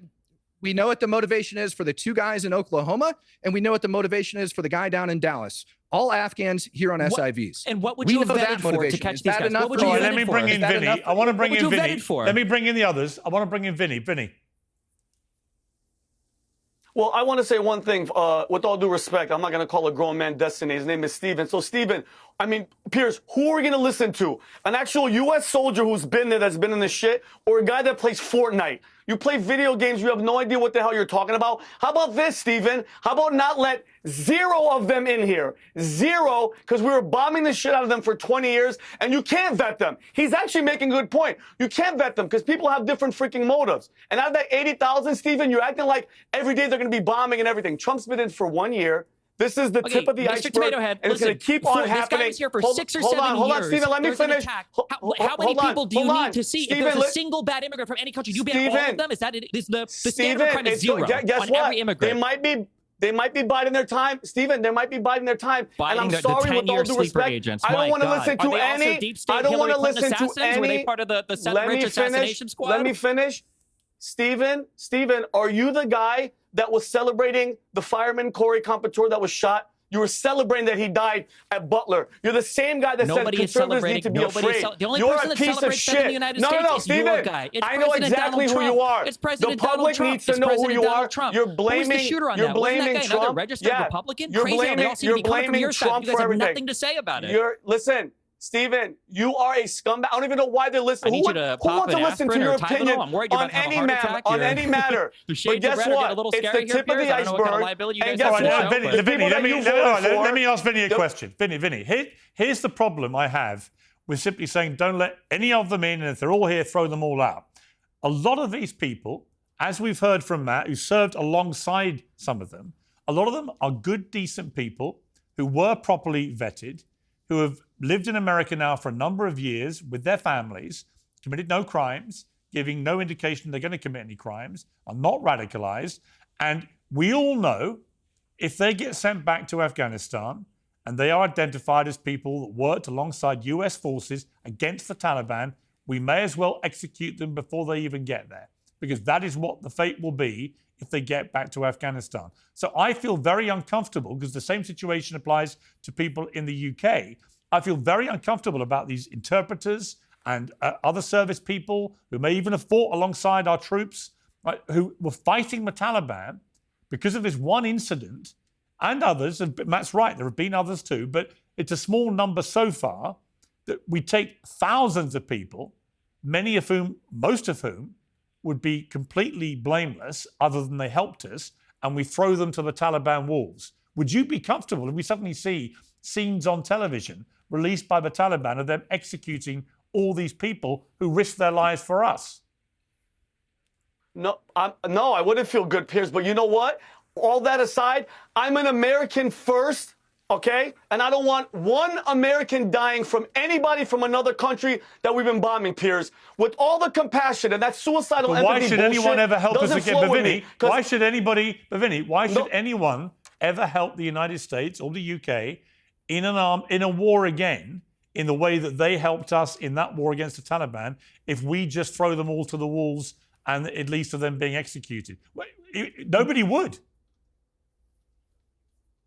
We know what the motivation is for the 2 guys in Oklahoma, and we know what the motivation is for the guy down in Dallas. all Afghans here on SIVs. And what would We you have know that vetted for to motivation. catch Is these that guys? enough What would for you you? have Let me vetted bring for? in Is that Vinny. enough I want to bring What in would you have Vinny. vetted for? Let me bring in the others. I want to bring in Vinny. Vinny. Well, I want to say one thing, with all due respect. I'm not going to call a grown man Destiny. His name is Steven. So, Steven, I mean, Piers, who are we going to listen to? An actual U.S. soldier who's been there, that's been in the shit, or a guy that plays Fortnite? You play video games, you have no idea what the hell you're talking about. How about this, Steven? How about not let 0 of them in here? 0, because we were bombing the shit out of them for 20 years, and you can't vet them. He's actually making a good point. You can't vet them because people have different freaking motives. And out of that 80,000, Steven, you're acting like every day they're going to be bombing and everything. Trump's been in for 1 year. This is the tip of the Mr. iceberg, Tomato Head, and it's going to keep on happening. This guy was here for hold, 6 or hold 7 on, hold years. on, Steven, let me There's an finish. attack. How many people do you need to see? If there's a single bad immigrant from any country, you ban all of them? Is that it? Is the standard of crime is 0 guess on what? every immigrant? They might be biding their time, Steven. They might be biding their time. Biding and I'm the sorry, with all 10-year due sleeper respect, agents. I don't want to listen to Are they also any. deep state I don't want to Hillary Clinton listen to assassins? any. Were they part of the Senate Let Rich me assassination finish. squad? Let me finish. Steven, are you the guy that was celebrating the fireman Corey Compouture that was shot? You were celebrating that he died at Butler. You're the same guy that Nobody said is conservatives need celebrating. to be afraid. The only You're person a that piece of celebrates that in shit. the United No, States is Steven, your guy. It's I know President exactly Donald who you Trump. are. It's President the public Donald Trump. needs to It's know President who you Donald are. Trump. You're Who was blaming. the shooter on You're that? Wasn't blaming that guy another Trump. registered Republican? You're Crazy how they blaming. all seem You're to be coming from blaming your side. Trump You guys for have everything. nothing to say about it. Listen. Steven, you are a scumbag. I don't even know why they're listening. I need you to who pop wants to an listen to aspirin your or Tylenol. opinion I'm worried you're on about to have a any heart matter? attack. On any matter. The shades But guess of red are what? getting a little It's scary the here, tip of Piers. the I don't know what kind of iceberg. liability you And guys guess have to what? show, Vinny, but- Vinny, let me ask Vinny a Yep. question. Vinny, here's the problem I have with simply saying don't let any of them in, and if they're all here, throw them all out. A lot of these people, as we've heard from Matt, who served alongside some of them, a lot of them are good, decent people who were properly vetted, who have lived in America now for a number of years with their families, committed no crimes, giving no indication they're going to commit any crimes, are not radicalized. And we all know if they get sent back to Afghanistan and they are identified as people that worked alongside US forces against the Taliban, we may as well execute them before they even get there, because that is what the fate will be if they get back to Afghanistan. So I feel very uncomfortable, because the same situation applies to people in the UK. I feel very uncomfortable about these interpreters and other service people who may even have fought alongside our troops, right, who were fighting the Taliban because of this one incident, and others. And Matt's right, there have been others too, but it's a small number so far that we take thousands of people, many of whom, most of whom, would be completely blameless other than they helped us, and we throw them to the Taliban wolves. Would you be comfortable if we suddenly see scenes on television released by the Taliban of them executing all these people who risked their lives for us? No, I wouldn't feel good, Piers. But you know what? All that aside, I'm an American first, okay? And I don't want one American dying from anybody from another country that we've been bombing, Piers. With all the compassion and that suicidal But why empathy should anyone bullshit ever help us doesn't again? flow But with Vinny, me, 'cause- why should anybody, but Vinny, why should anyone ever help the United States or the UK in a war again in the way that they helped us in that war against the Taliban if we just throw them all to the wolves and it leads to them being executed? Nobody would.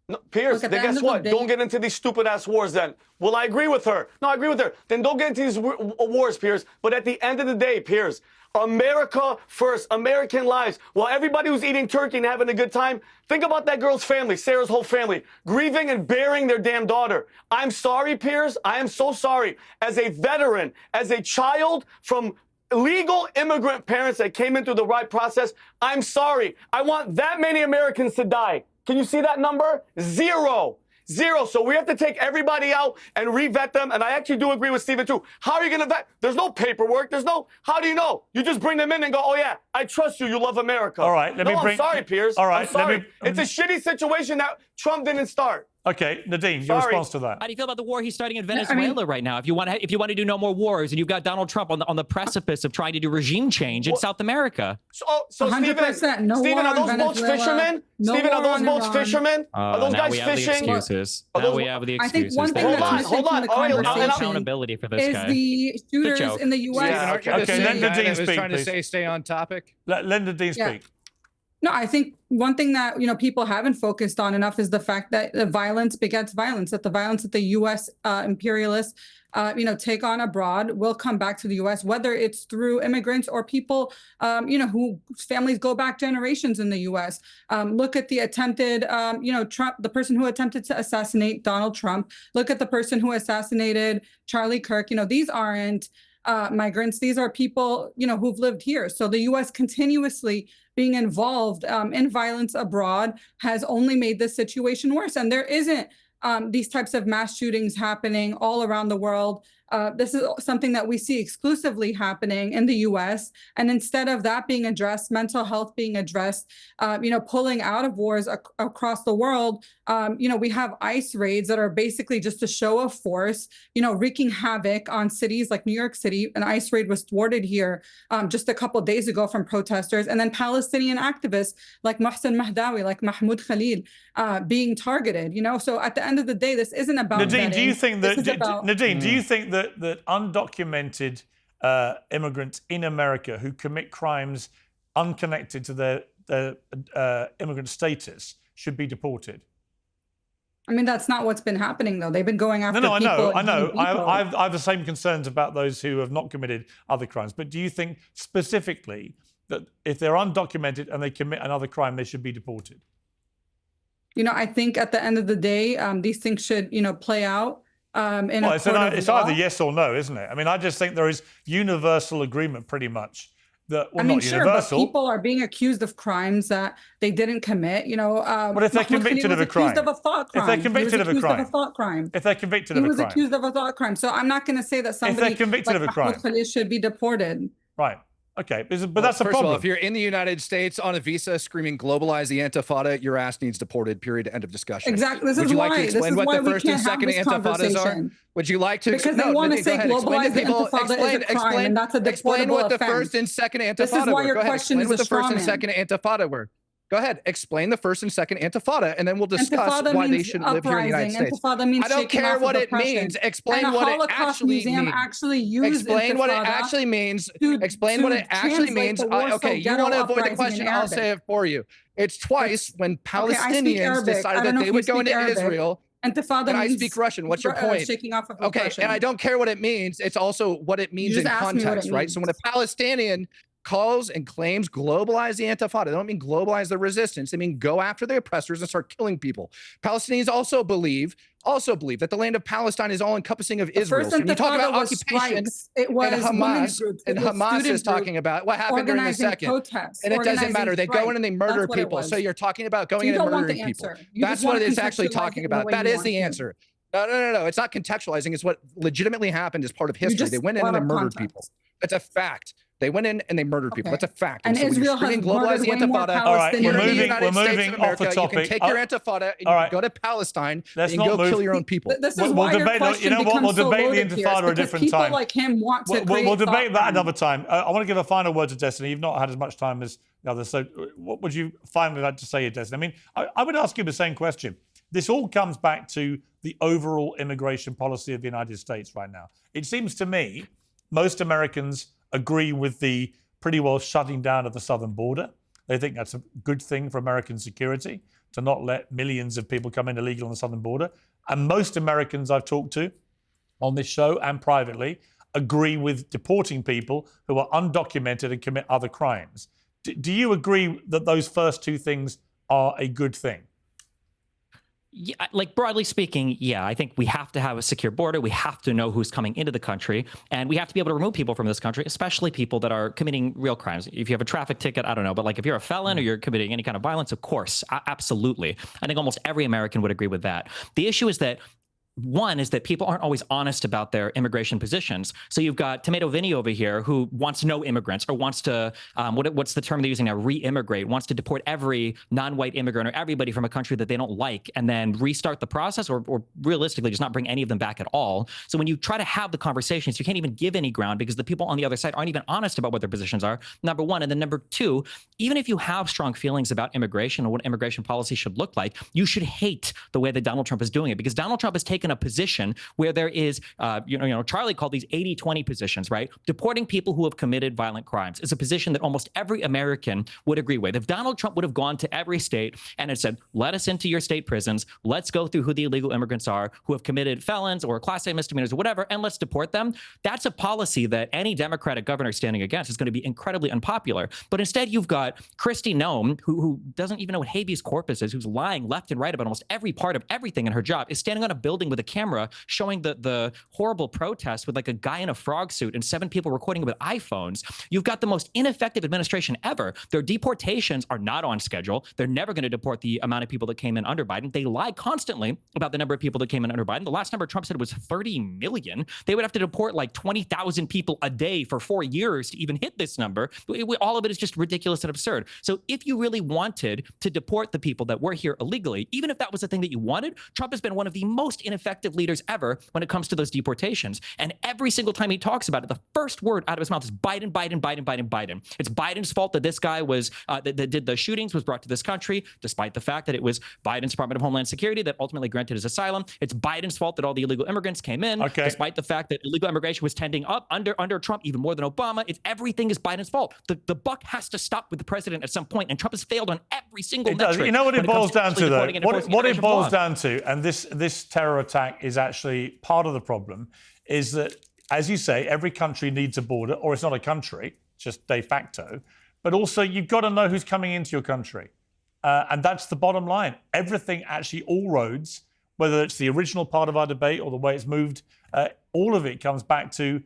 No, Piers, Look, at then the end guess of the what? day- Don't get into these stupid ass wars then. Well, I agree with her. No, I agree with her. Then don't get into these wars, Piers. But at the end of the day, Piers, America first, American lives. While everybody was eating turkey and having a good time, think about that girl's family, Sarah's whole family, grieving and burying their damn daughter. I'm sorry, Piers. I am so sorry. As a veteran, as a child from legal immigrant parents that came in through the right process, I'm sorry. I want that many Americans to die. Can you see that number? 0. So we have to take everybody out and re-vet them. And I actually do agree with Steven too. How are you going to vet? There's no paperwork. How do you know? You just bring them in and go, oh yeah, I trust you. You love America. All right, I'm sorry, Piers. All right, I'm sorry. It's a shitty situation that Trump didn't start. Okay, Nerdeen, your response to that. How do you feel about the war he's starting in Venezuela right now? If you want to do no more wars, and you've got Donald Trump on the precipice of trying to do regime change in South America. So 100%, Steven, no Steven, war are those in boats Venezuela, fishermen? no Steven, are war those in boats Iran. fishermen? Are those Now guys we have fishing? the excuses. Are Now those- we have the I think excuses. one thing Hold that's on, missing hold from on. the Oh, wait, No conversation accountability for this is guy. the shooters joke. in the U.S. Yeah, Okay, let the Nerdeen guy that was speak, trying to please. stay on topic. Let Nerdeen Yeah. speak. No, I think one thing that, people haven't focused on enough is the fact that the violence begets violence, that the violence that the U.S. Imperialists, take on abroad will come back to the U.S., whether it's through immigrants or people, whose families go back generations in the U.S. Look at the attempted, Trump, the person who attempted to assassinate Donald Trump. Look at the person who assassinated Charlie Kirk. These aren't migrants. These are people, who've lived here. So the U.S. continuously being involved in violence abroad has only made this situation worse. And there isn't these types of mass shootings happening all around the world. This is something that we see exclusively happening in the U.S. And instead of that being addressed, mental health being addressed, pulling out of wars across the world, we have ICE raids that are basically just a show of force, wreaking havoc on cities like New York City. An ICE raid was thwarted here just a couple of days ago from protesters. And then Palestinian activists like Mohsen Mahdawi, like Mahmoud Khalil, being targeted. So at the end of the day, this isn't about Nadine, do you think that Nadine, do you think that undocumented immigrants in America who commit crimes unconnected to their immigrant status should be deported? I mean, that's not what's been happening, though. They've been going after No, people. I know. I have the same concerns about those who have not committed other crimes. But do you think specifically that if they're undocumented and they commit another crime, they should be deported? I think at the end of the day, these things should, play out. It's either yes or no, isn't it? I mean, I just think there is universal agreement pretty much. Not sure, universal. but people are being accused of crimes that they didn't commit. But if they're convicted of a crime, of a thought crime, if they're convicted of a crime, if they're convicted of a crime, he was accused of a thought crime. So I'm not going to say that somebody if they're convicted of a crime should be deported. Right. Okay, but that's a problem. First of all, if you're in the United States on a visa screaming globalize the Intifada, your ass needs deported, period, end of discussion. Exactly. This Would is you why. like to explain what the first and second Intifadas are? Would you like to Because they want to say globalize the Intifada is a crime, and that's a deportable explain what the offense. first and second Intifada This is why your were. Go ahead, question explain is what a the first straw and man. second Intifada were. Go ahead, explain the first and second Intifada, and then we'll discuss Intifada why they means shouldn't live here in the United States. Intifada means I don't shaking care off what of it oppression. means. Explain And a what it Holocaust actually museum means. actually used Explain what it Intifada actually means. to Explain what it actually translate means. the Warsaw Okay, you Ghetto want to avoid the uprising question? in I'll Arabic. say it for you. It's twice when Okay, I speak Palestinians Arabic. I decided don't that know they if would you go speak into Arabic. Israel. Intifada And I means speak Russian. What's your point? Shaking off of Okay, oppression. and I don't care what it means. It's also what it means just in asked me what it context, right? So when a means. Palestinian calls and claims globalize the Intifada, they don't mean globalize the resistance. They mean go after the oppressors and start killing people. Palestinians also believe that the land of Palestine is all encompassing of Israel. So when you talk about occupation, it was and Hamas is talking about what happened during the second. And it doesn't matter. They go in and they murder people. So you're talking about going in and murdering people. That's what it's actually talking about. That is the answer. No. It's not contextualizing. It's what legitimately happened as part of history. They went in and they murdered people. That's a fact. They went in and they murdered people. That's a fact. And so Israel has globalize the Intifada. All right, You're we're in the moving United States off of the America. topic. You can take your Intifada and you can go to Palestine and you can go kill your own people. This is We'll why your debate. question We'll becomes so debate the loaded, Piers, Intifada a because different people time. like him want to We'll debate that another time. I want to give a final word to Destiny. You've not had as much time as the others. So what would you finally like to say, Destiny? I mean, I would ask you the same question. This all comes back to the overall immigration policy of the United States right now. It seems to me most Americans agree with the pretty well shutting down of the southern border. They think that's a good thing for American security, to not let millions of people come in illegal on the southern border. And most Americans I've talked to on this show and privately agree with deporting people who are undocumented and commit other crimes. Do you agree that those first two things are a good thing? Yeah, like broadly speaking, yeah, I think we have to have a secure border. We have to know who's coming into the country, and we have to be able to remove people from this country, especially people that are committing real crimes. If you have a traffic ticket, I don't know, but like if you're a felon or you're committing any kind of violence, of course, absolutely. I think almost every American would agree with that. The issue is that one is that people aren't always honest about their immigration positions. So you've got Tomato Vinny over here who wants no immigrants, or wants to, what's the term they're using now, re-immigrate, wants to deport every non-white immigrant or everybody from a country that they don't like and then restart the process, or realistically just not bring any of them back at all. So when you try to have the conversations, you can't even give any ground because the people on the other side aren't even honest about what their positions are, number one. And then number two, even if you have strong feelings about immigration and what immigration policy should look like, you should hate the way that Donald Trump is doing it, because Donald Trump has taken in a position where there is, Charlie called these 80-20 positions, right? Deporting people who have committed violent crimes is a position that almost every American would agree with. If Donald Trump would have gone to every state and had said, let us into your state prisons, let's go through who the illegal immigrants are who have committed felons or Class A misdemeanors or whatever, and let's deport them, that's a policy that any Democratic governor standing against is going to be incredibly unpopular. But instead, you've got Kristi Noem, who doesn't even know what habeas corpus is, who's lying left and right about almost every part of everything in her job, is standing on a building with a camera showing the horrible protest with like a guy in a frog suit and 7 people recording with iPhones. You've got the most ineffective administration ever. Their deportations are not on schedule. They're never going to deport the amount of people that came in under Biden. They lie constantly about the number of people that came in under Biden. The last number Trump said was 30 million. They would have to deport like 20,000 people a day for 4 years to even hit this number. All of it is just ridiculous and absurd. So if you really wanted to deport the people that were here illegally, even if that was the thing that you wanted, Trump has been one of the most ineffective leaders ever when it comes to those deportations. And every single time he talks about it, the first word out of his mouth is Biden, Biden, Biden, Biden, Biden. It's Biden's fault that this guy was that did the shootings was brought to this country, despite the fact that it was Biden's Department of Homeland Security that ultimately granted his asylum. It's Biden's fault that all the illegal immigrants came in, despite the fact that illegal immigration was tending up under Trump even more than Obama. It's everything is Biden's fault. The buck has to stop with the president at some point, and Trump has failed on every single metric. You know what it boils down to, though? What it boils down down to, and this terror attack is actually part of the problem, is that, as you say, every country needs a border, or it's not a country, just de facto. But also, you've got to know who's coming into your country. And that's the bottom line. Everything, actually, all roads, whether it's the original part of our debate or the way it's moved, all of it comes back to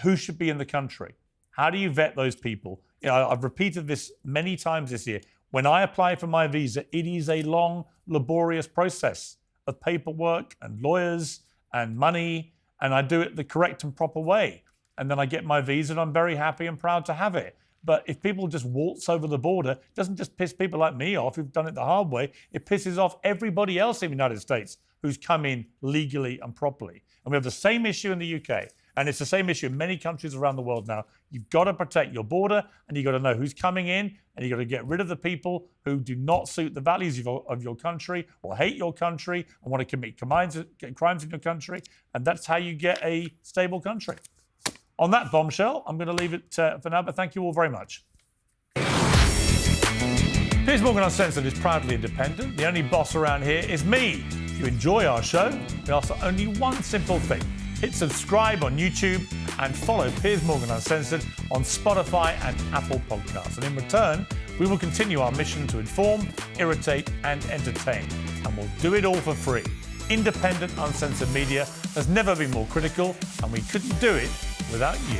who should be in the country. How do you vet those people? I've repeated this many times this year. When I apply for my visa, it is a long, laborious process of paperwork and lawyers and money, and I do it the correct and proper way. And then I get my visa, and I'm very happy and proud to have it. But if people just waltz over the border, it doesn't just piss people like me off who've done it the hard way. It pisses off everybody else in the United States who's come in legally and properly. And we have the same issue in the UK. And it's the same issue in many countries around the world now. You've got to protect your border, and you've got to know who's coming in, and you've got to get rid of the people who do not suit the values of your country or hate your country and want to commit crimes in your country. And that's how you get a stable country. On that bombshell, I'm going to leave it for now, but thank you all very much. Piers Morgan Uncensored is proudly independent. The only boss around here is me. If you enjoy our show, we ask for only one simple thing. Hit subscribe on YouTube and follow Piers Morgan Uncensored on Spotify and Apple Podcasts. And in return, we will continue our mission to inform, irritate, and entertain. And we'll do it all for free. Independent, uncensored media has never been more critical, and we couldn't do it without you.